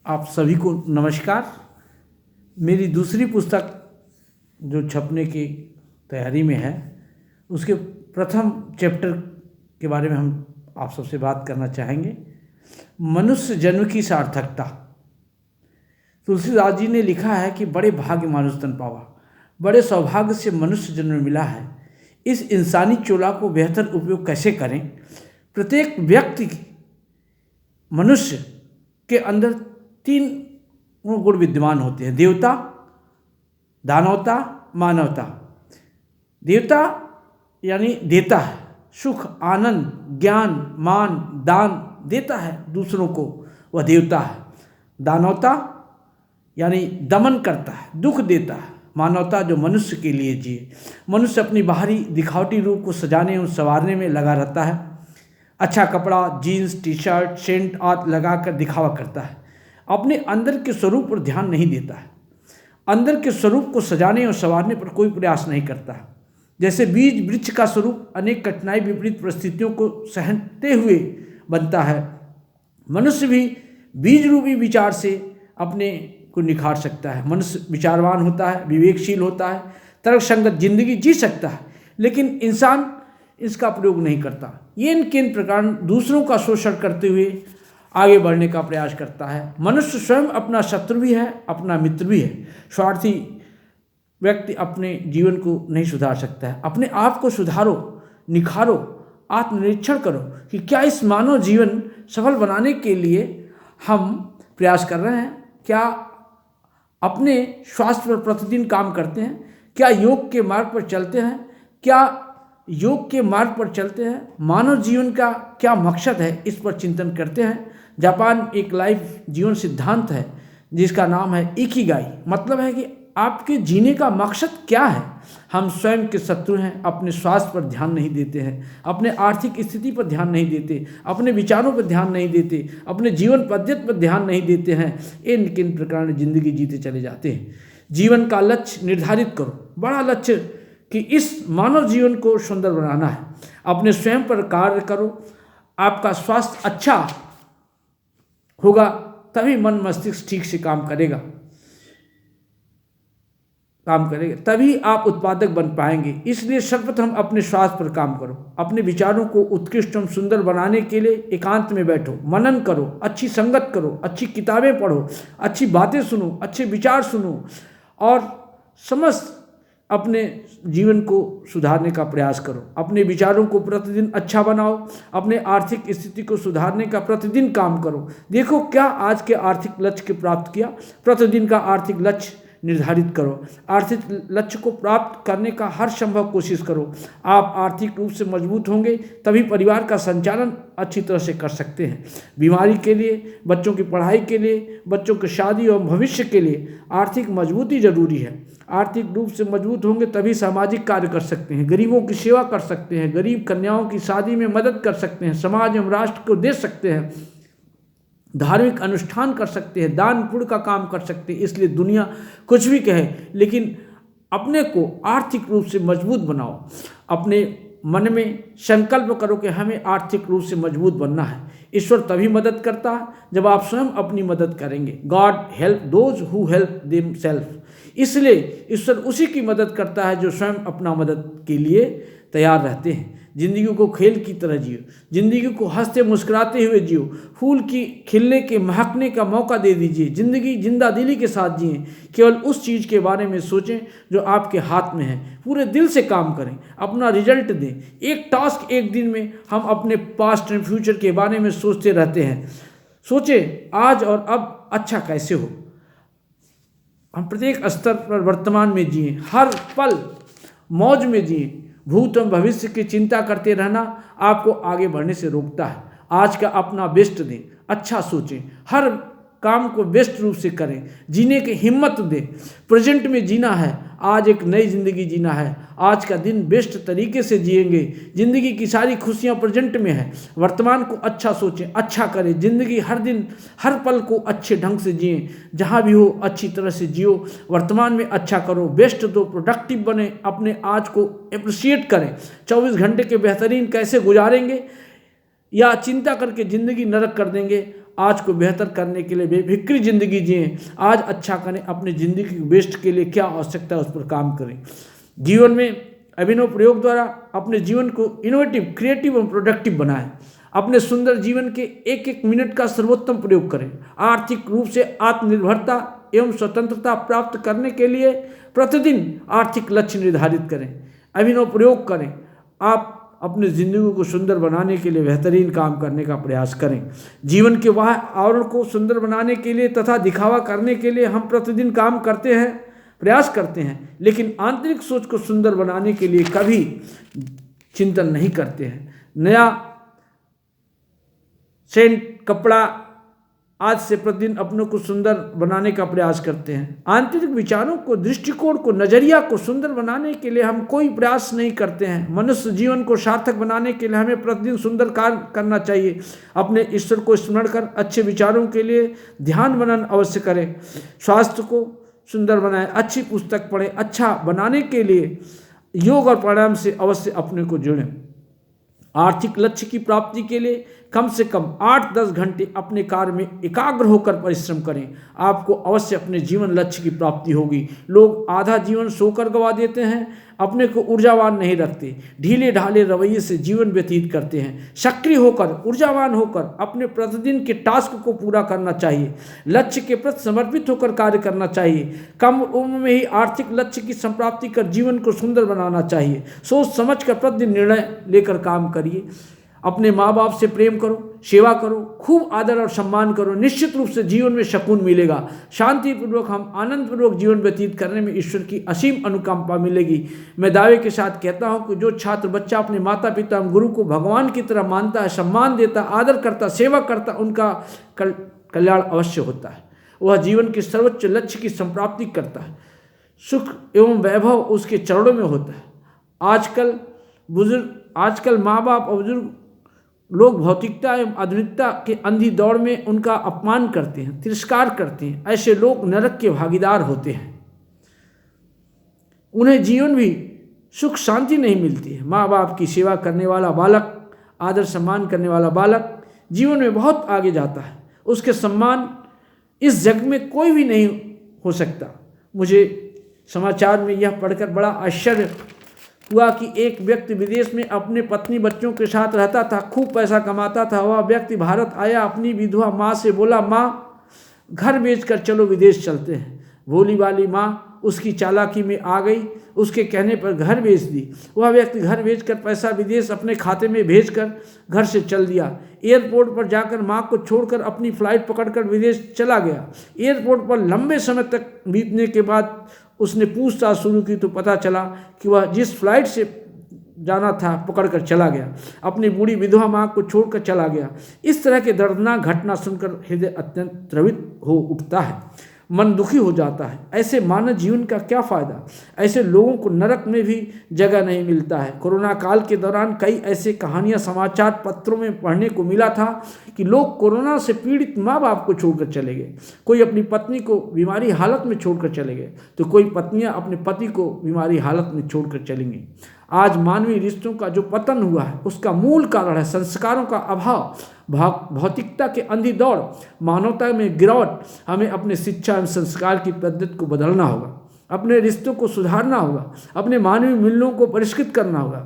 आप सभी को नमस्कार। मेरी दूसरी पुस्तक जो छपने की तैयारी में है, उसके प्रथम चैप्टर के बारे में हम आप सबसे बात करना चाहेंगे। मनुष्य जन्म की सार्थकता। तुलसीदास जी ने लिखा है कि बड़े भाग्य मानुष तन पावा, बड़े सौभाग्य से मनुष्य जन्म मिला है। इस इंसानी चोला को बेहतर उपयोग कैसे करें। प्रत्येक व्यक्ति मनुष्य के अंदर 3 गुण विद्यमान होते हैं: देवता, दानवता, मानवता। देवता यानी देता है, सुख, आनंद, ज्ञान, मान, दान देता है दूसरों को, वह देवता है। दानवता यानी दमन करता है, दुख देता है। मानवता जो मनुष्य के लिए जिए। मनुष्य अपनी बाहरी दिखावटी रूप को सजाने और संवारने में लगा रहता है। अच्छा कपड़ा, जीन्स, टी शर्ट, सेंट आदि लगाकर दिखावा करता है, अपने अंदर के स्वरूप पर ध्यान नहीं देता है। अंदर के स्वरूप को सजाने और संवारने पर कोई प्रयास नहीं करता है। जैसे बीज वृक्ष का स्वरूप अनेक कठिनाई विपरीत परिस्थितियों को सहते हुए बनता है, मनुष्य भी बीज रूपी विचार से अपने को निखार सकता है। मनुष्य विचारवान होता है, विवेकशील होता है, तर्कसंगत जिंदगी जी सकता है, लेकिन इंसान इसका प्रयोग नहीं करता। ये इन प्रकार दूसरों का शोषण करते हुए आगे बढ़ने का प्रयास करता है। मनुष्य स्वयं अपना शत्रु भी है, अपना मित्र भी है। स्वार्थी व्यक्ति अपने जीवन को नहीं सुधार सकता है। अपने आप को सुधारो, निखारो, आत्मनिरीक्षण करो कि क्या इस मानव जीवन सफल बनाने के लिए हम प्रयास कर रहे हैं। क्या अपने स्वास्थ्य पर प्रतिदिन काम करते हैं। क्या योग के मार्ग पर चलते हैं। क्या योग के मार्ग पर चलते हैं। मानव जीवन का क्या मकसद है, इस पर चिंतन करते हैं। जापान एक लाइफ जीवन सिद्धांत है जिसका नाम है इकिगाई। मतलब है कि आपके जीने का मकसद क्या है। हम स्वयं के शत्रु हैं, अपने स्वास्थ्य पर ध्यान नहीं देते हैं, अपने आर्थिक स्थिति पर ध्यान नहीं देते, अपने विचारों पर ध्यान नहीं देते, अपने जीवन पद्धति पर ध्यान नहीं देते हैं। इन किन प्रकार जिंदगी जीते चले जाते हैं। जीवन का लक्ष्य निर्धारित करो, बड़ा लक्ष्य कि इस मानव जीवन को सुंदर बनाना है। अपने स्वयं पर कार्य करो। आपका स्वास्थ्य अच्छा होगा तभी मन मस्तिष्क ठीक से काम करेगा, तभी आप उत्पादक बन पाएंगे। इसलिए सर्वप्रथम अपने स्वास्थ्य पर काम करो। अपने विचारों को उत्कृष्ट एवं सुंदर बनाने के लिए एकांत में बैठो, मनन करो, अच्छी संगत करो, अच्छी किताबें पढ़ो, अच्छी बातें सुनो, अच्छे विचार सुनो और समस्त अपने जीवन को सुधारने का प्रयास करो। अपने विचारों को प्रतिदिन अच्छा बनाओ। अपने आर्थिक स्थिति को सुधारने का प्रतिदिन काम करो। देखो क्या आज के आर्थिक लक्ष्य को प्राप्त किया। प्रतिदिन का आर्थिक लक्ष्य निर्धारित करो। आर्थिक लक्ष्य को प्राप्त करने का हर संभव कोशिश करो। आप आर्थिक रूप से मजबूत होंगे तभी परिवार का संचालन अच्छी तरह से कर सकते हैं। बीमारी के लिए, बच्चों की पढ़ाई के लिए, बच्चों की शादी और भविष्य के लिए आर्थिक मजबूती जरूरी है। आर्थिक रूप से मजबूत होंगे तभी सामाजिक कार्य कर सकते हैं, गरीबों की सेवा कर सकते हैं, गरीब कन्याओं की शादी में मदद कर सकते हैं, समाज एवं राष्ट्र को दे सकते हैं, धार्मिक अनुष्ठान कर सकते हैं, दान पुण्य का काम कर सकते हैं। इसलिए दुनिया कुछ भी कहे, लेकिन अपने को आर्थिक रूप से मजबूत बनाओ। अपने मन में संकल्प करो कि हमें आर्थिक रूप से मजबूत बनना है। ईश्वर तभी मदद करता है जब आप स्वयं अपनी मदद करेंगे। God help those who help themselves. इसलिए ईश्वर उसी की मदद करता है जो स्वयं अपना मदद के लिए तैयार रहते हैं। जिंदगी को खेल की तरह जियो, जिंदगी को हंसते मुस्कुराते हुए जियो, फूल की खिलने के महकने का मौका दे दीजिए। जिंदगी जिंदा दिली के साथ जिएं। केवल उस चीज़ के बारे में सोचें जो आपके हाथ में है। पूरे दिल से काम करें, अपना रिजल्ट दें। एक टास्क एक दिन में। हम अपने पास्ट एंड फ्यूचर के बारे में सोचते रहते हैं। सोचें आज और अब अच्छा कैसे हो। हम प्रत्येक स्तर पर वर्तमान में जिएं, हर पल मौज में जिएं। भूत एवं भविष्य की चिंता करते रहना आपको आगे बढ़ने से रोकता है। आज का अपना बेस्ट दें, अच्छा सोचें, हर काम को बेस्ट रूप से करें, जीने की हिम्मत दें। प्रेजेंट में जीना है, आज एक नई जिंदगी जीना है। आज का दिन बेस्ट तरीके से जिएंगे। जिंदगी की सारी खुशियां प्रेजेंट में है। वर्तमान को अच्छा सोचें, अच्छा करें। जिंदगी हर दिन हर पल को अच्छे ढंग से जिएं। जहां भी हो अच्छी तरह से जियो। वर्तमान में अच्छा करो, बेस्ट दो, प्रोडक्टिव बने, अपने आज को अप्रिशिएट करें। 24 घंटे के बेहतरीन कैसे गुजारेंगे या चिंता करके ज़िंदगी नरक कर देंगे, आज को बेहतर करने के लिए बेफिक्री ज़िंदगी जिएं, आज अच्छा करें, अपनी ज़िंदगी की बेस्ट के लिए क्या आवश्यकता है उस पर काम करें। जीवन में अभिनव प्रयोग द्वारा अपने जीवन को इनोवेटिव, क्रिएटिव और प्रोडक्टिव बनाएं। अपने सुंदर जीवन के एक एक मिनट का सर्वोत्तम प्रयोग करें। आर्थिक रूप से आत्मनिर्भरता एवं स्वतंत्रता प्राप्त करने के लिए प्रतिदिन आर्थिक लक्ष्य निर्धारित करें, अभिनव प्रयोग करें। आप अपनी ज़िंदगी को सुंदर बनाने के लिए बेहतरीन काम करने का प्रयास करें। जीवन के बाह्य आवरण को सुंदर बनाने के लिए तथा दिखावा करने के लिए हम प्रतिदिन काम करते हैं, प्रयास करते हैं, लेकिन आंतरिक सोच को सुंदर बनाने के लिए कभी चिंतन नहीं करते हैं। नया सेंट, कपड़ा आज से प्रतिदिन अपनों को सुंदर बनाने का प्रयास करते हैं। आंतरिक विचारों को, दृष्टिकोण को, नज़रिया को सुंदर बनाने के लिए हम कोई प्रयास नहीं करते हैं। मनुष्य जीवन को सार्थक बनाने के लिए हमें प्रतिदिन सुंदर कार्य करना चाहिए। अपने ईश्वर को स्मरण कर अच्छे विचारों के लिए ध्यान मनन अवश्य करें। स्वास्थ्य को सुंदर बनाएं, अच्छी पुस्तक पढ़ें। अच्छा बनाने के लिए योग और प्राणायाम से अवश्य अपने को जुड़ें। आर्थिक लक्ष्य की प्राप्ति के लिए कम से कम 8-10 घंटे अपने कार्य में एकाग्र होकर परिश्रम करें। आपको अवश्य अपने जीवन लक्ष्य की प्राप्ति होगी। लोग आधा जीवन सोकर गंवा देते हैं, अपने को ऊर्जावान नहीं रखते, ढीले ढाले रवैये से जीवन व्यतीत करते हैं। सक्रिय होकर, ऊर्जावान होकर अपने प्रतिदिन के टास्क को पूरा करना चाहिए। लक्ष्य के प्रति समर्पित होकर कार्य करना चाहिए। कम उम्र में ही आर्थिक लक्ष्य की संप्राप्ति कर जीवन को सुंदर बनाना चाहिए। सोच समझ कर प्रतिदिन निर्णय लेकर काम करिए। अपने माँ बाप से प्रेम करो, सेवा करो, खूब आदर और सम्मान करो। निश्चित रूप से जीवन में सुकून मिलेगा। शांतिपूर्वक हम आनंदपूर्वक जीवन व्यतीत करने में ईश्वर की असीम अनुकंपा मिलेगी। मैं दावे के साथ कहता हूँ कि जो छात्र बच्चा अपने माता पिता एवं गुरु को भगवान की तरह मानता है, सम्मान देता, आदर करता, सेवा करता, उनका कल्याण अवश्य होता है। वह जीवन के सर्वोच्च लक्ष्य की संप्राप्ति करता है। सुख एवं वैभव उसके चरणों में होता है। आजकल माँ बाप और बुजुर्ग लोग भौतिकता एवं आधुनिकता के अंधी दौड़ में उनका अपमान करते हैं, तिरस्कार करते हैं। ऐसे लोग नरक के भागीदार होते हैं। उन्हें जीवन भी सुख शांति नहीं मिलती है। माँ बाप की सेवा करने वाला बालक, आदर सम्मान करने वाला बालक जीवन में बहुत आगे जाता है। उसके सम्मान इस जग में कोई भी नहीं हो सकता। मुझे समाचार में यह पढ़कर बड़ा आश्चर्य हुआ कि एक व्यक्ति विदेश में अपने पत्नी बच्चों के साथ रहता था, खूब पैसा कमाता था। वह व्यक्ति भारत आया, अपनी विधवा माँ से बोला, माँ घर बेचकर चलो विदेश चलते हैं। भोली वाली माँ उसकी चालाकी में आ गई, उसके कहने पर घर बेच दी। वह व्यक्ति घर बेचकर पैसा विदेश अपने खाते में भेजकर घर से चल दिया। एयरपोर्ट पर जाकर माँ को छोड़कर अपनी फ्लाइट पकड़कर विदेश चला गया। एयरपोर्ट पर लंबे समय तक बीतने के बाद उसने पूछताछ शुरू की तो पता चला कि वह जिस फ्लाइट से जाना था पकड़कर चला गया, अपनी बूढ़ी विधवा माँ को छोड़कर चला गया। इस तरह के दर्दनाक घटना सुनकर हृदय अत्यंत द्रवित हो उठता है, मन दुखी हो जाता है। ऐसे मानव जीवन का क्या फ़ायदा? ऐसे लोगों को नरक में भी जगह नहीं मिलता है। कोरोना काल के दौरान कई ऐसे कहानियां समाचार पत्रों में पढ़ने को मिला था कि लोग कोरोना से पीड़ित माँ बाप को छोड़कर चले गए, कोई अपनी पत्नी को बीमारी हालत में छोड़कर चले गए, तो कोई पत्नियां अपने पति को बीमारी हालत में छोड़कर चलेंगी। आज मानवीय रिश्तों का जो पतन हुआ है उसका मूल कारण है संस्कारों का अभाव, भौतिकता के अंधी दौड़, मानवता में गिरावट। हमें अपने शिक्षा एवं संस्कार की पद्धति को बदलना होगा, अपने रिश्तों को सुधारना होगा, अपने मानवीय मूल्यों को परिष्कृत करना होगा।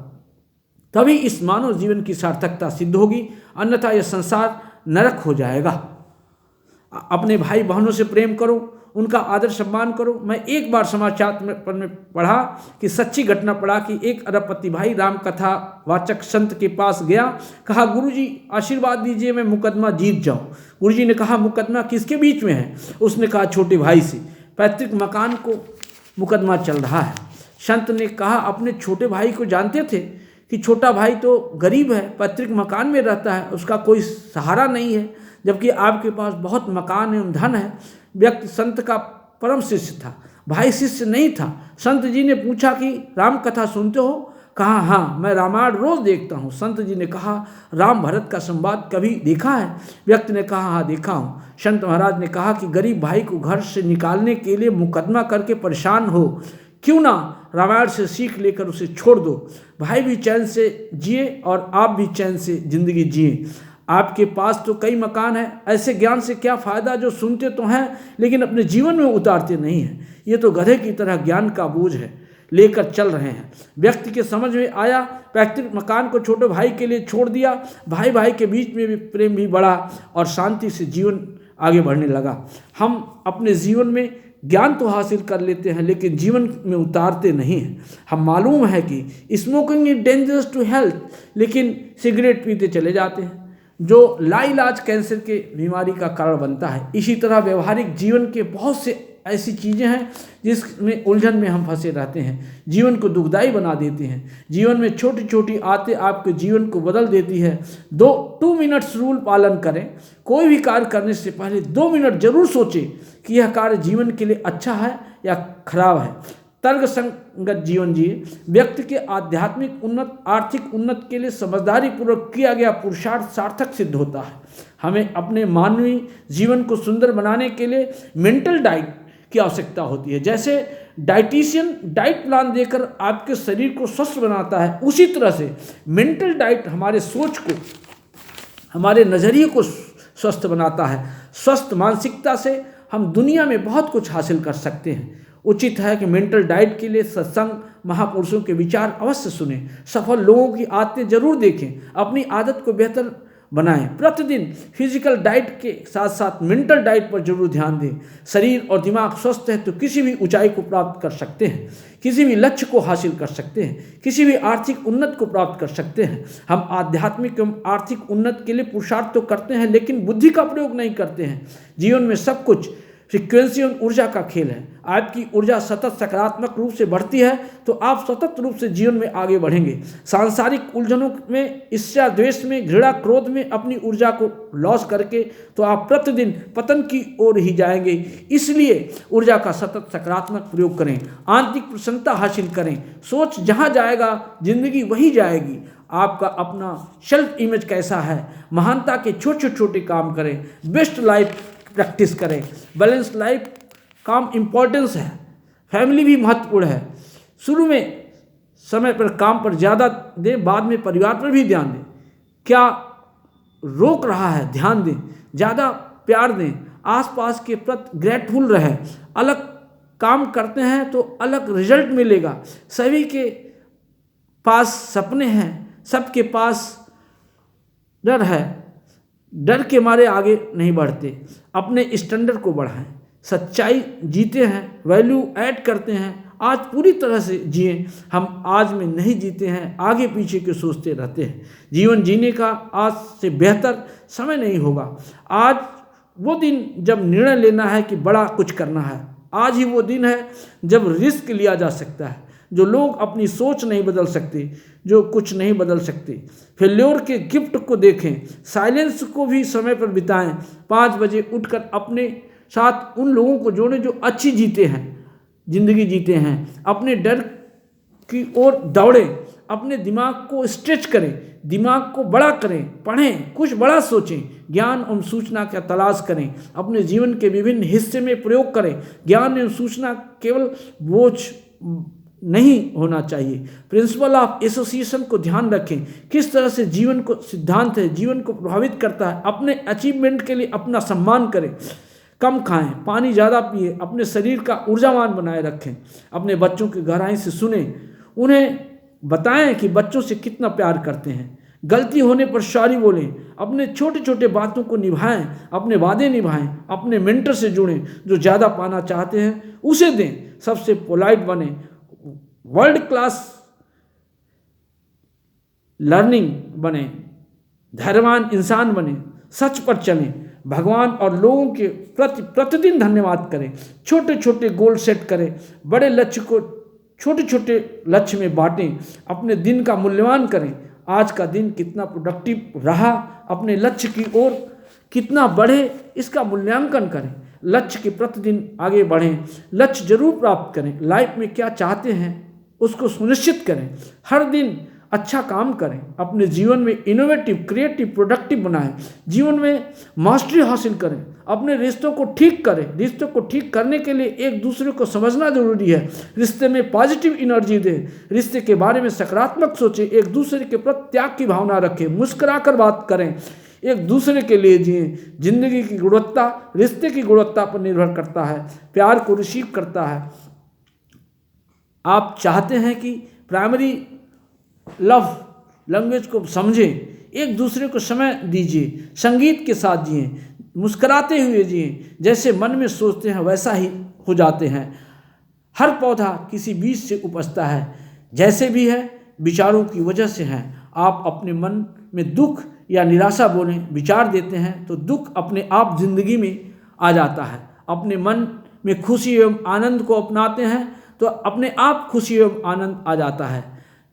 तभी इस मानव जीवन की सार्थकता सिद्ध होगी, अन्यथा यह संसार नरक हो जाएगा। अपने भाई बहनों से प्रेम करो, उनका आदर सम्मान करो। मैं एक बार समाचार में पढ़ा कि सच्ची घटना पढ़ा कि एक अरबपति भाई राम कथा वाचक संत के पास गया, कहा गुरुजी आशीर्वाद दीजिए मैं मुकदमा जीत जाऊं। गुरुजी ने कहा मुकदमा किसके बीच में है? उसने कहा छोटे भाई से, पैतृक मकान को मुकदमा चल रहा है। संत ने कहा अपने छोटे भाई को जानते थे कि छोटा भाई तो गरीब है, पैतृक मकान में रहता है, उसका कोई सहारा नहीं है, जबकि आपके पास बहुत मकान एवं धन है। व्यक्ति संत का परम शिष्य था, भाई शिष्य नहीं था। संत जी ने पूछा कि राम कथा सुनते हो? कहा हाँ, मैं रामायण रोज देखता हूँ। संत जी ने कहा राम भरत का संवाद कभी देखा है? व्यक्ति ने कहा हाँ देखा हूँ। संत महाराज ने कहा कि गरीब भाई को घर से निकालने के लिए मुकदमा करके परेशान हो, क्यों ना रामायण से सीख लेकर उसे छोड़ दो। भाई भी चैन से जिए और आप भी चैन से जिंदगी जिए। आपके पास तो कई मकान हैं, ऐसे ज्ञान से क्या फ़ायदा जो सुनते तो हैं लेकिन अपने जीवन में उतारते नहीं हैं। ये तो गधे की तरह ज्ञान का बोझ है लेकर चल रहे हैं। व्यक्ति के समझ में आया, पैतृक मकान को छोटे भाई के लिए छोड़ दिया, भाई भाई के बीच में भी प्रेम भी बढ़ा और शांति से जीवन आगे बढ़ने लगा। हम अपने जीवन में ज्ञान तो हासिल कर लेते हैं लेकिन जीवन में उतारते नहीं हैं। हम मालूम है कि smoking is dangerous to health, लेकिन सिगरेट पीते चले जाते हैं जो लाइलाज कैंसर के बीमारी का कारण बनता है। इसी तरह व्यवहारिक जीवन के बहुत से ऐसी चीज़ें हैं जिसमें उलझन में हम फंसे रहते हैं, जीवन को दुखदायी बना देते हैं। जीवन में छोटी छोटी आते आपके जीवन को बदल देती है। 2 मिनट्स रूल पालन करें। कोई भी कार्य करने से पहले 2 मिनट जरूर सोचें कि यह कार्य जीवन के लिए अच्छा है या खराब है। तर्क संगत जीवन जिए। व्यक्ति के आध्यात्मिक उन्नत, आर्थिक उन्नत के लिए समझदारी पूर्वक किया गया पुरुषार्थ सार्थक सिद्ध होता है। हमें अपने मानवीय जीवन को सुंदर बनाने के लिए मेंटल डाइट की आवश्यकता होती है। जैसे डाइटिशियन डाइट प्लान देकर आपके शरीर को स्वस्थ बनाता है, उसी तरह से मेंटल डाइट हमारे सोच को, हमारे नज़रिए को स्वस्थ बनाता है। स्वस्थ मानसिकता से हम दुनिया में बहुत कुछ हासिल कर सकते हैं। उचित है कि मेंटल डाइट के लिए सत्संग, महापुरुषों के विचार अवश्य सुनें, सफल लोगों की आदतें जरूर देखें, अपनी आदत को बेहतर बनाएं। प्रतिदिन फिजिकल डाइट के साथ साथ मेंटल डाइट पर जरूर ध्यान दें। शरीर और दिमाग स्वस्थ है तो किसी भी ऊंचाई को प्राप्त कर सकते हैं, किसी भी लक्ष्य को हासिल कर सकते हैं, किसी भी आर्थिक उन्नत को प्राप्त कर सकते हैं। हम आध्यात्मिक एवं आर्थिक उन्नत के लिए पुरुषार्थ तो करते हैं लेकिन बुद्धि का प्रयोग नहीं करते हैं। जीवन में सब कुछ फ्रीक्वेंसी और ऊर्जा का खेल है। आपकी ऊर्जा सतत सकारात्मक रूप से बढ़ती है तो आप सतत रूप से जीवन में आगे बढ़ेंगे। सांसारिक उलझनों में, ईर्ष्या, द्वेष में, घृणा, क्रोध में अपनी ऊर्जा को लॉस करके तो आप प्रतिदिन पतन की ओर ही जाएंगे। इसलिए ऊर्जा का सतत सकारात्मक प्रयोग करें, आंतरिक प्रसन्नता हासिल करें। सोच जहाँ जाएगा जिंदगी वही जाएगी। आपका अपना सेल्फ इमेज कैसा है, महानता के छोटे छोटे काम करें, बेस्ट लाइफ प्रैक्टिस करें। बैलेंस लाइफ काम इम्पोर्टेंस है, फैमिली भी महत्वपूर्ण है। शुरू में समय पर काम पर ज़्यादा दें, बाद में परिवार पर भी ध्यान दें। क्या रोक रहा है ध्यान दें, ज़्यादा प्यार दें, आसपास के प्रति ग्रेटफुल रहें। अलग काम करते हैं तो अलग रिजल्ट मिलेगा। सभी के पास सपने हैं, सबके पास डर है, डर के मारे आगे नहीं बढ़ते। अपने स्टैंडर्ड को बढ़ाएं, सच्चाई जीते हैं, वैल्यू ऐड करते हैं। आज पूरी तरह से जिए। हम आज में नहीं जीते हैं, आगे पीछे के सोचते रहते हैं। जीवन जीने का आज से बेहतर समय नहीं होगा। आज वो दिन जब निर्णय लेना है कि बड़ा कुछ करना है, आज ही वो दिन है जब रिस्क लिया जा सकता है। जो लोग अपनी सोच नहीं बदल सकते, जो कुछ नहीं बदल सकते, फेल्योर के गिफ्ट को देखें, साइलेंस को भी समय पर बिताएं। 5 बजे उठकर अपने साथ उन लोगों को जोड़ें जो अच्छी जीते हैं, जिंदगी जीते हैं। अपने डर की ओर दौड़ें, अपने दिमाग को स्ट्रेच करें, दिमाग को बड़ा करें, पढ़ें, कुछ बड़ा सोचें, ज्ञान एवं सूचना का तलाश करें, अपने जीवन के विभिन्न हिस्से में प्रयोग करें। ज्ञान एवं सूचना केवल बोझ नहीं होना चाहिए। प्रिंसिपल ऑफ एसोसिएशन को ध्यान रखें, किस तरह से जीवन को सिद्धांत है, जीवन को प्रभावित करता है। अपने अचीवमेंट के लिए अपना सम्मान करें, कम खाएं, पानी ज़्यादा पिए, अपने शरीर का ऊर्जावान बनाए रखें। अपने बच्चों की गहराई से सुने, उन्हें बताएं कि बच्चों से कितना प्यार करते हैं। गलती होने पर सॉरी बोलें, अपने छोटे छोटे बातों को निभाएं, अपने वादे निभाएं। अपने मेंटर से जुड़ें, जो ज़्यादा पाना चाहते हैं उसे दें। सबसे पोलाइट बने, वर्ल्ड क्लास लर्निंग बने, धैर्यवान इंसान बने, सच पर चलें, भगवान और लोगों के प्रति प्रतिदिन धन्यवाद करें। छोटे छोटे गोल सेट करें, बड़े लक्ष्य को छोटे छोटे लक्ष्य में बांटें। अपने दिन का मूल्यांकन करें, आज का दिन कितना प्रोडक्टिव रहा, अपने लक्ष्य की ओर कितना बढ़े इसका मूल्यांकन करें। लक्ष्य के प्रतिदिन आगे बढ़ें, लक्ष्य जरूर प्राप्त करें। लाइफ में क्या चाहते हैं उसको सुनिश्चित करें, हर दिन अच्छा काम करें, अपने जीवन में इनोवेटिव, क्रिएटिव, प्रोडक्टिव बनाएं, जीवन में मास्टरी हासिल करें, अपने रिश्तों को ठीक करें। रिश्तों को ठीक करने के लिए एक दूसरे को समझना जरूरी है। रिश्ते में पॉजिटिव एनर्जी दें, रिश्ते के बारे में सकारात्मक सोचें, एक दूसरे के प्रति त्याग की भावना रखें, मुस्कुराकर बात करें, एक दूसरे के लिए जिएं। जिंदगी की गुणवत्ता रिश्ते की गुणवत्ता पर निर्भर करता है, प्यार को रिसीव करता है। आप चाहते हैं कि प्राइमरी लव लैंग्वेज को समझें, एक दूसरे को समय दीजिए, संगीत के साथ जिएं, मुस्कुराते हुए जिएं। जैसे मन में सोचते हैं वैसा ही हो जाते हैं। हर पौधा किसी बीज से उपजता है, जैसे भी है विचारों की वजह से है। आप अपने मन में दुख या निराशा बोलें, विचार देते हैं तो दुख अपने आप जिंदगी में आ जाता है। अपने मन में खुशी एवं आनंद को अपनाते हैं तो अपने आप खुशी एवं आनंद आ जाता है।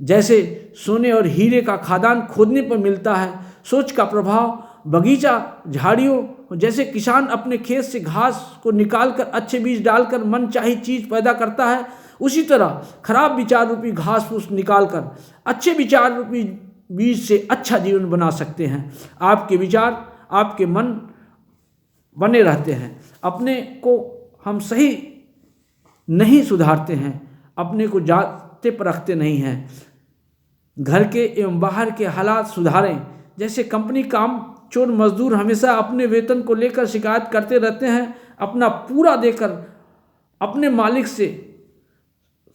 जैसे सोने और हीरे का खादान खोदने पर मिलता है, सोच का प्रभाव बगीचा झाड़ियों, जैसे किसान अपने खेत से घास को निकालकर अच्छे बीज डालकर मन चाही चीज पैदा करता है, उसी तरह खराब विचार रूपी घास फूस निकालकर अच्छे विचार रूपी बीज से अच्छा जीवन बना सकते हैं। आपके विचार आपके मन बने रहते हैं। अपने को हम सही नहीं सुधारते हैं, अपने को जाते पर रखते नहीं हैं। घर के एवं बाहर के हालात सुधारें। जैसे कंपनी काम चोर मजदूर हमेशा अपने वेतन को लेकर शिकायत करते रहते हैं, अपना पूरा देकर अपने मालिक से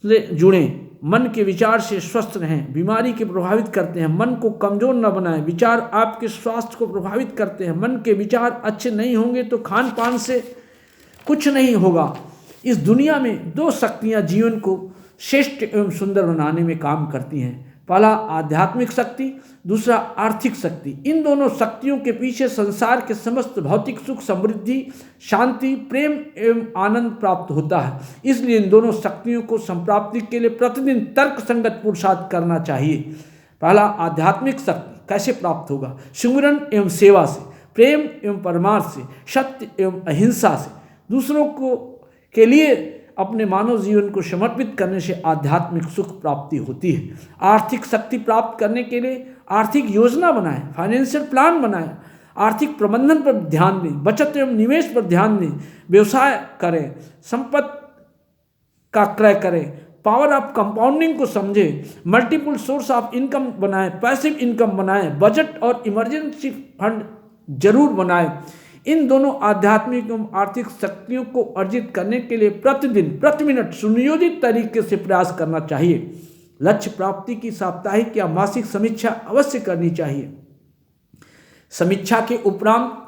जुड़ें। मन के विचार से स्वस्थ रहें, बीमारी के प्रभावित करते हैं। मन को कमजोर न बनाएं, विचार आपके स्वास्थ्य को प्रभावित करते हैं। मन के विचार अच्छे नहीं होंगे तो खान पान से कुछ नहीं होगा। इस दुनिया में दो शक्तियां जीवन को श्रेष्ठ एवं सुंदर बनाने में काम करती हैं। पहला आध्यात्मिक शक्ति, दूसरा आर्थिक शक्ति। इन दोनों शक्तियों के पीछे संसार के समस्त भौतिक सुख, समृद्धि, शांति, प्रेम एवं आनंद प्राप्त होता है। इसलिए इन दोनों शक्तियों को संप्राप्ति के लिए प्रतिदिन तर्क संगत पुरुषार्थ करना चाहिए। पहला आध्यात्मिक शक्ति कैसे प्राप्त होगा? सुमिरन एवं सेवा से, प्रेम एवं परमार्थ से, सत्य एवं अहिंसा से, दूसरों को के लिए अपने मानव जीवन को समर्पित करने से आध्यात्मिक सुख प्राप्ति होती है। आर्थिक शक्ति प्राप्त करने के लिए आर्थिक योजना बनाएं, फाइनेंशियल प्लान बनाएं, आर्थिक प्रबंधन पर ध्यान दें, बचत एवं निवेश पर ध्यान दें, व्यवसाय करें, संपत्ति का क्रय करें, पावर ऑफ कंपाउंडिंग को समझें, मल्टीपल सोर्स ऑफ इनकम बनाएं, पैसिव इनकम बनाएं, बजट और इमरजेंसी फंड जरूर बनाएं। इन दोनों आध्यात्मिक एवं आर्थिक शक्तियों को अर्जित करने के लिए प्रतिदिन प्रति मिनट सुनियोजित तरीके से प्रयास करना चाहिए। लक्ष्य प्राप्ति की साप्ताहिक या मासिक समीक्षा अवश्य करनी चाहिए। समीक्षा के उपरांत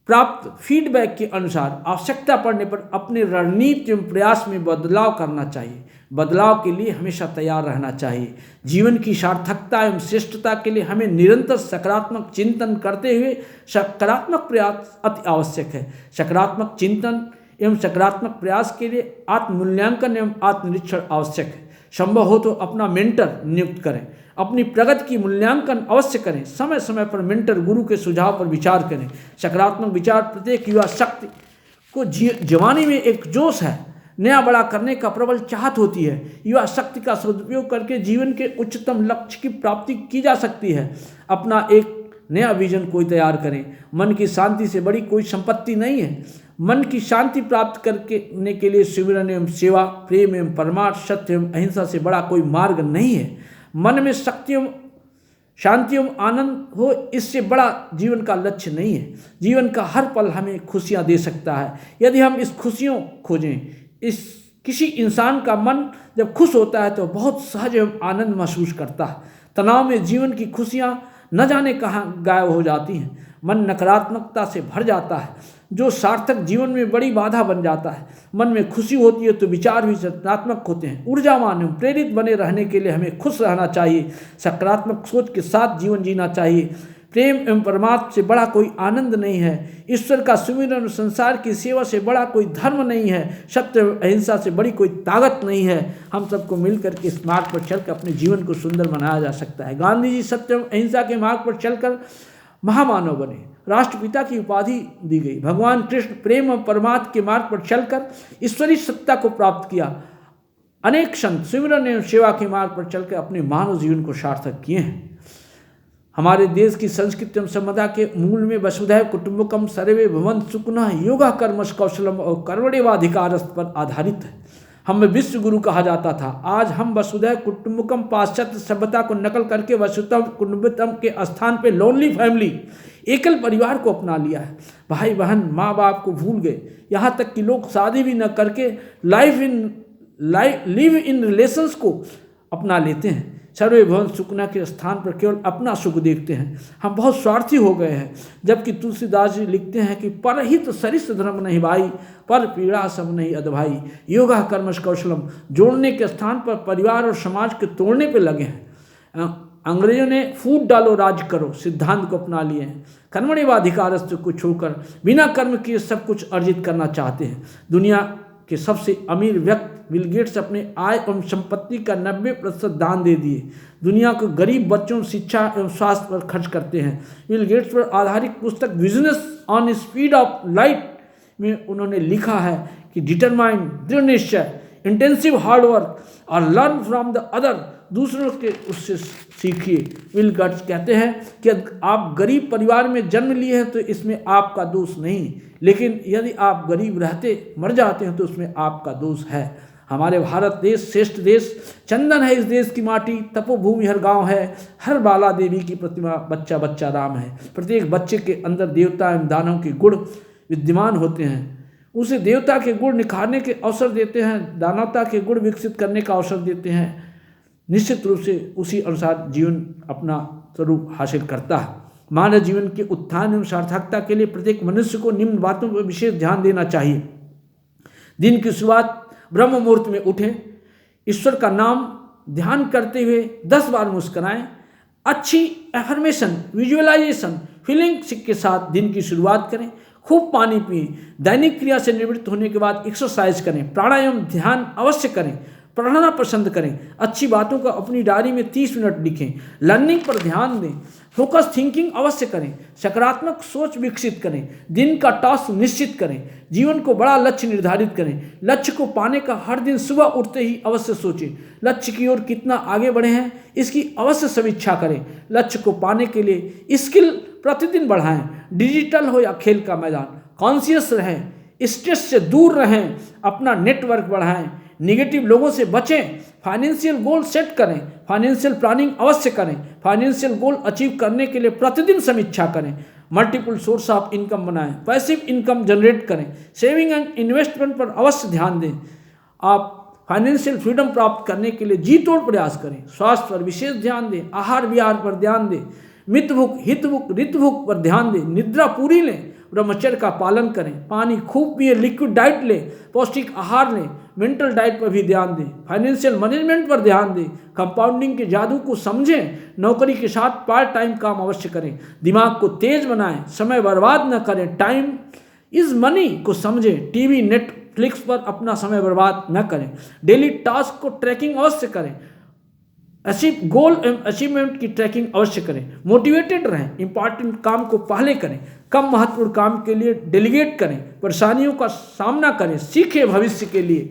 प्राप्त फीडबैक के अनुसार आवश्यकता पड़ने पर अपनी रणनीति एवं प्रयास में बदलाव करना चाहिए। बदलाव के लिए हमेशा तैयार रहना चाहिए। जीवन की सार्थकता एवं श्रेष्ठता के लिए हमें निरंतर सकारात्मक चिंतन करते हुए सकारात्मक प्रयास अति आवश्यक है। सकारात्मक चिंतन एवं सकारात्मक प्रयास के लिए आत्ममूल्यांकन एवं आत्मनिरीक्षण आवश्यक है। संभव हो तो अपना मेंटर नियुक्त करें, अपनी प्रगति की मूल्यांकन अवश्य करें, समय समय पर मेंटर गुरु के सुझाव पर विचार करें। सकारात्मक विचार प्रत्येक युवा शक्ति को जवानी में एक जोश है, नया बड़ा करने का प्रबल चाहत होती है। युवा शक्ति का सदुपयोग करके जीवन के उच्चतम लक्ष्य की प्राप्ति की जा सकती है। अपना एक नया विजन कोई तैयार करें। मन की शांति से बड़ी कोई संपत्ति नहीं है। मन की शांति प्राप्त करने के लिए सुमिरन एवं सेवा, प्रेम एवं परमार्थ, सत्य एवं अहिंसा से बड़ा कोई मार्ग नहीं है। मन में शक्ति एवं शांति एवं आनंद हो, इससे बड़ा जीवन का लक्ष्य नहीं है। जीवन का हर पल हमें खुशियाँ दे सकता है यदि हम इस खुशियों खोजें। किसी इंसान का मन जब खुश होता है तो बहुत सहज एवं आनंद महसूस करता है। तनाव में जीवन की खुशियाँ न जाने कहाँ गायब हो जाती हैं। मन नकारात्मकता से भर जाता है, जो सार्थक जीवन में बड़ी बाधा बन जाता है। मन में खुशी होती है तो विचार भी सकारात्मक होते हैं। ऊर्जावान एवं प्रेरित बने रहने के लिए हमें खुश रहना चाहिए, सकारात्मक सोच के साथ जीवन जीना चाहिए। प्रेम एवं परमात्मा से बड़ा कोई आनंद नहीं है। ईश्वर का सुमिरन, संसार की सेवा से बड़ा कोई धर्म नहीं है। सत्य एवं अहिंसा से बड़ी कोई ताकत नहीं है। हम सबको मिलकर के इस मार्ग पर चलकर अपने जीवन को सुंदर बनाया जा सकता है। गांधी जी सत्य एवं अहिंसा के मार्ग पर चलकर महामानव बने, राष्ट्रपिता की उपाधि दी गई। भगवान कृष्ण प्रेम और परमात्मा के मार्ग पर चलकर ईश्वरीय सत्ता को प्राप्त किया। अनेक संत सुमिरन एवं सेवा के मार्ग पर चलकर अपने मानव जीवन को सार्थक किए हैं। हमारे देश की संस्कृति एवं सभ्यता के मूल में वसुधैव कुटुंबकम सर्वे भवन्तु सुखिनः योगा कर्मस कौशलम और कर्मण्येवाधिकारस्त पर आधारित है। हमें विश्व गुरु कहा जाता था। आज हम वसुधैव कुटुंबकम पाश्चात्य सभ्यता को नकल करके वसुधैव कुटुंबकम के स्थान पे लोनली फैमिली, एकल परिवार को अपना लिया है। भाई बहन माँ बाप को भूल गए, यहाँ तक कि लोग शादी भी न करके लिव इन रिलेशंस को अपना लेते हैं। सर्वे भवन सुखना के स्थान पर केवल अपना सुख देखते हैं। हम बहुत स्वार्थी हो गए हैं। जबकि तुलसीदास जी लिखते हैं कि परहित सरिस धर्म नहीं भाई, पर पीड़ा सब नहीं अदभाई। योगा कर्मश कौशलम, जोड़ने के स्थान पर परिवार और समाज के तोड़ने पे लगे हैं। अंग्रेजों ने फूट डालो राज करो सिद्धांत को अपना लिए हैं। कर्मण्येवाधिकारस्तु को छोड़कर बिना कर्म किए सब कुछ अर्जित करना चाहते हैं। दुनिया के सबसे अमीर व्यक्ति बिल गेट्स अपने आय एवं संपत्ति का 90% दान दे दिए। दुनिया को गरीब बच्चों शिक्षा एवं स्वास्थ्य पर खर्च करते हैं। बिल गेट्स पर आधारित पुस्तक business on speed of light में उन्होंने लिखा है कि डिटरमाइन, दृढ़ निश्चय, इंटेंसिव हार्डवर्क और लर्न फ्रॉम द अदर, दूसरों के उससे सीखिए। बिल गेट्स कहते हैं कि आप गरीब परिवार में जन्म लिए हैं तो इसमें आपका दोष नहीं, लेकिन यदि आप गरीब रहते मर जाते हैं तो उसमें आपका दोष है। हमारे भारत देश श्रेष्ठ देश, चंदन है इस देश की माटी, तपोभूमि हर गांव है, हर बाला देवी की प्रतिमा, बच्चा बच्चा राम है। प्रत्येक बच्चे के अंदर देवता एवं दानव के गुण विद्यमान होते हैं। उसे देवता के गुण निखारने के अवसर देते हैं, दानवता के गुण विकसित करने का अवसर देते हैं। निश्चित रूप से उसी अनुसार जीवन अपना स्वरूप हासिल करता है। मानव जीवन के उत्थान एवं सार्थकता के लिए प्रत्येक मनुष्य को निम्न बातों पर विशेष ध्यान देना चाहिए। दिन की शुरुआत ब्रह्म मुहूर्त में उठें, ईश्वर का नाम ध्यान करते हुए 10 बार मुस्कुराएं, अच्छी एफर्मेशन, विजुअलाइजेशन, फीलिंग के साथ दिन की शुरुआत करें, खूब पानी पिएं, दैनिक क्रिया से निवृत्त होने के बाद एक्सरसाइज करें, प्राणायाम ध्यान अवश्य करें, पढ़ना पसंद करें, अच्छी बातों का अपनी डायरी में 30 मिनट लिखें, लर्निंग पर ध्यान दें, फोकस थिंकिंग अवश्य करें, सकारात्मक सोच विकसित करें, दिन का टास्क निश्चित करें, जीवन को बड़ा लक्ष्य निर्धारित करें, लक्ष्य को पाने का हर दिन सुबह उठते ही अवश्य सोचें, लक्ष्य की ओर कितना आगे बढ़े हैं इसकी अवश्य समीक्षा करें, लक्ष्य को पाने के लिए स्किल प्रतिदिन बढ़ाएं, डिजिटल हो या खेल का मैदान, कॉन्शियस रहें, स्ट्रेस से दूर रहें, अपना नेटवर्क बढ़ाएं, निगेटिव लोगों से बचें, फाइनेंशियल गोल सेट करें, फाइनेंशियल प्लानिंग अवश्य करें, फाइनेंशियल गोल अचीव करने के लिए प्रतिदिन समीक्षा करें, मल्टीपल सोर्स ऑफ इनकम बनाएं, पैसिव इनकम जनरेट करें, सेविंग एंड इन्वेस्टमेंट पर अवश्य ध्यान दें। आप फाइनेंशियल फ्रीडम प्राप्त करने के लिए जी तोड़ प्रयास करें, स्वास्थ्य पर विशेष ध्यान दें, आहार विहार पर ध्यान दें, मितभुक हितभुक ऋतभुक पर ध्यान दें, निद्रा पूरी लें, ब्रह्मचर्य का पालन करें, पानी खूब पिए, लिक्विड डाइट लें, पौष्टिक आहार लें, मेंटल डाइट पर भी ध्यान दें, फाइनेंशियल मैनेजमेंट पर ध्यान दें, कंपाउंडिंग के जादू को समझें, नौकरी के साथ पार्ट टाइम काम अवश्य करें, दिमाग को तेज बनाएं, समय बर्बाद न करें, टाइम इज मनी को समझें, टीवी नेटफ्लिक्स पर अपना समय बर्बाद न करें, डेली टास्क को ट्रैकिंग अवश्य करें, गोल एवं अचीवमेंट की ट्रैकिंग अवश्य करें, मोटिवेटेड रहें, इंपॉर्टेंट काम को पहले करें, कम महत्वपूर्ण काम के लिए डेलीगेट करें, परेशानियों का सामना करें, सीखें, भविष्य के लिए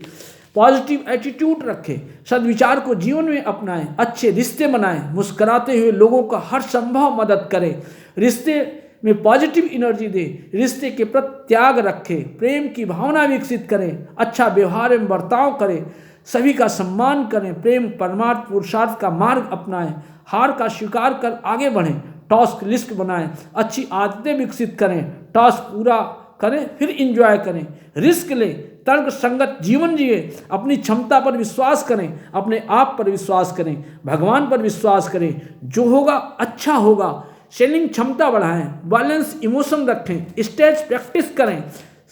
पॉजिटिव एटीट्यूड रखें, सद्विचार को जीवन में अपनाएं, अच्छे रिश्ते बनाएं, मुस्कुराते हुए लोगों का हर संभव मदद करें, रिश्ते में पॉजिटिव एनर्जी दें, रिश्ते के प्रति त्याग रखें, प्रेम की भावना विकसित करें, अच्छा व्यवहार एवं बर्ताव करें, सभी का सम्मान करें, प्रेम परमार्थ पुरुषार्थ का मार्ग अपनाएं, हार का स्वीकार कर आगे बढ़ें, टास्क लिस्ट बनाएं, अच्छी आदतें विकसित करें, टास्क पूरा करें फिर एंजॉय करें, रिस्क लें, तर्क संगत जीवन जिए, अपनी क्षमता पर विश्वास करें, अपने आप पर विश्वास करें, भगवान पर विश्वास करें, जो होगा अच्छा होगा, सेलिंग क्षमता बढ़ाएं, बैलेंस इमोशन रखें, स्टेज प्रैक्टिस करें,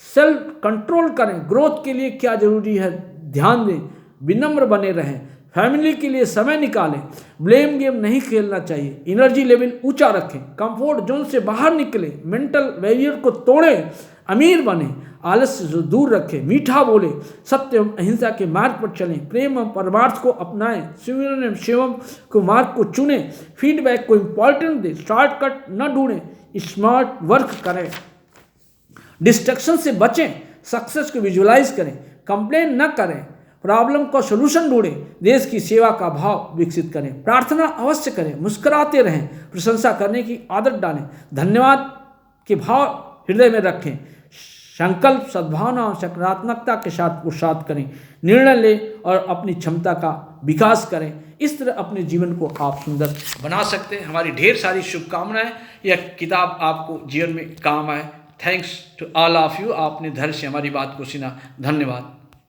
सेल्फ कंट्रोल करें, ग्रोथ के लिए क्या जरूरी है ध्यान दें, विनम्र बने रहें, फैमिली के लिए समय निकालें, ब्लेम गेम नहीं खेलना चाहिए, एनर्जी लेवल ऊंचा रखें, कंफर्ट जोन से बाहर निकलें, मेंटल बैरियर को तोड़ें, अमीर बने, आलस्य से दूर रखें, मीठा बोले, सत्य एवं अहिंसा के मार्ग पर चलें, प्रेम एवं परमार्थ को अपनाएं, शिवम एवं शिवम को मार्ग को चुनें, फीडबैक को इम्पोर्टेंट दें, शॉर्टकट न ढूंढें, स्मार्ट वर्क करें, डिस्ट्रैक्शन से बचें, सक्सेस को विजुअलाइज करें, कंप्लेन न करें, प्रॉब्लम का सलूशन ढूंढें, देश की सेवा का भाव विकसित करें, प्रार्थना अवश्य करें, मुस्कुराते रहें, प्रशंसा करने की आदत डालें, धन्यवाद के भाव हृदय में रखें, संकल्प, सद्भावना और सकारात्मकता के साथ पुरुषार्थ करें, निर्णय लें और अपनी क्षमता का विकास करें। इस तरह अपने जीवन को आप सुंदर बना सकते हैं। हमारी ढेर सारी शुभकामनाएं, यह किताब आपको जीवन में काम आए। Thanks to all of you. आपने धैर्य से हमारी बात को सुना। धन्यवाद।